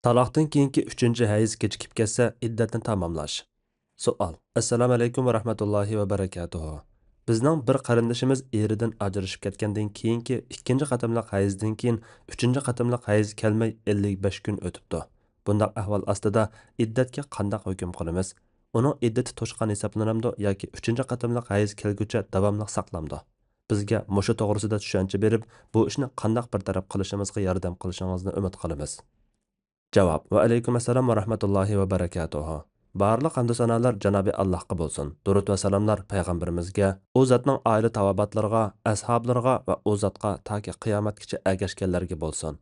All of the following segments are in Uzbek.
Taloqdan keyingi 3-chi hayz kechikib ketsa, iddatni tamomlash. Savol. Assalomu alaykum va rahmatullohi va barakatuh. Bizning bir qarindishimiz eridan ajrashib ketgandan keyingi ikkinchi qatimliq hayzdan keyin 3-chi qatimliq hayz kelmay 55 kun o'tibdi. Bundaq ahvol ostida iddatga qanday hukm qilamiz? Uning iddati to'shqan hisoblanamdi yoki 3-chi qatimliq hayz kelguncha davomli saqlamdi? Bizga mushu to'g'risida tushuncha berib, bu ishni qanday bir taraf qilishimizga yordam qilishingizni umid qilamiz. Javob. Va alaykum assalom va rahmatullohi va barakatuh. Barliq hamd sanolar Janobi Allohga bo'lsin. Durud va salomlar payg'ambarimizga, u zotning oila tavobatlariga, ashablariga va u zotga toki qiyomatgacha ergashganlarga bo'lsin.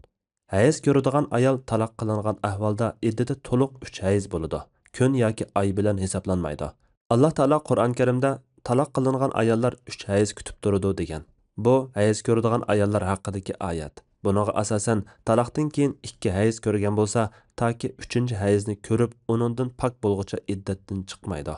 Hayz ko'radigan ayol taloq qilingan ahvolda iddati to'liq 3 hayz bo'ladi. Kun yoki oy bilan hisoblanmaydi. Alloh taolo Qur'on Karimda taloq qilingan ayollar 3 hayz kutib turadi degan. Bu hayz ko'radigan ayollar haqidagi oyat. Buningga asosan taloqdan keyin 2 hayz ko'rgan bo'lsa, toki 3-chi hayzni ko'rib, uningdan pok bo'lguncha iddatdan chiqmaydi.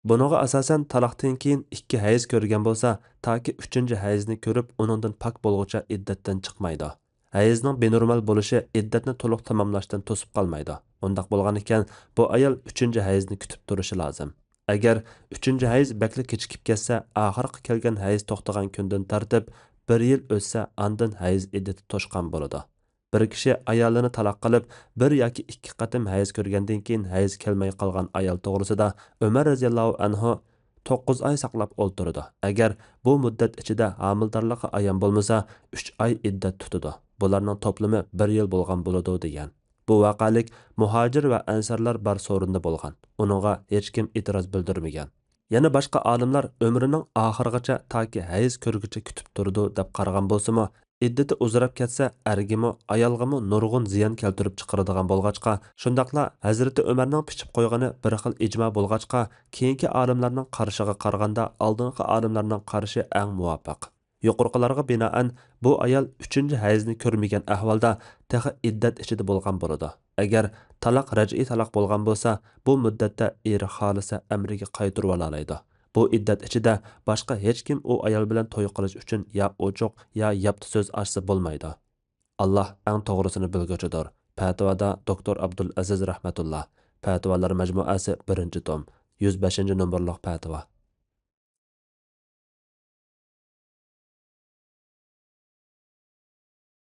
Buningga asosan taloqdan keyin 2 hayz ko'rgan bo'lsa, toki 3-chi hayzni ko'rib, uningdan pok bo'lguncha iddatdan chiqmaydi. Hayzning benormal bo'lishi iddatni to'liq tamomlashdan to'sib qolmaydi. Undaq bo'lgan ekan, bu ayol 3-chi hayzni kutib turishi lozim. Agar 3-chi hayz bakli kechikib ketsa, oxirgi kelgan hayz to'xtagan kundan tartib 1 yil o'tsa, andan hayz iddati to'shqan bo'ladi. Bir kishi ayolini taloq qilib, 1 yoki 2 qatim hayz ko'rgandan keyin hayz kelmay qolgan ayol to'g'risida Umar roziyallohu anhu 9 oy saqlab o'ltirdi. Agar bu muddat ichida homildorligi ayon bo'lmasa, 3 oy iddat tutadi. Bularning to'plami 1 yil bo'lgan bo'ladi degan. Bu vaqalik muhojir va ansarlar bar so'rinda bo'lgan. Uningga hech kim e'tiroz bildirmagan. Yana boshqa olimlar umrining oxirigacha toki hayz ko'rguncha kutib turdi deb qaragan bo'lsa-mu, iddati uzrab ketsa, argimi, ayolg'imi nurg'un ziyon keltirib chiqaradigan bo'lg'achqa, shundaqla Hazrati Umarning pichib qo'ygani bir xil ijmo bo'lg'achqa, keyingi olimlarning qarishiga qaraganda oldingi olimlarning qarishi eng muvofiq. Yuqorqilarga binoan bu ayol 3-chi hayzni ko'rmagan ahvolda texi iddat ichida bo'lgan bo'ladi. Agar taloq raj'iy taloq bo'lgan bo'lsa, bu muddatda eri xolisa amriga qaytarib olaydi. Bu iddat ichida boshqa hech kim u ayol bilan to'y qilish uchun ya ochiq ya yapti so'z ochsa bo'lmaydi. Alloh eng to'g'risini bilguchidir. Fatvoda Doktor Abdul Aziz rahmatulloh. Fatvolar majmuasi 1-tom, 105-nomborliq fatvo.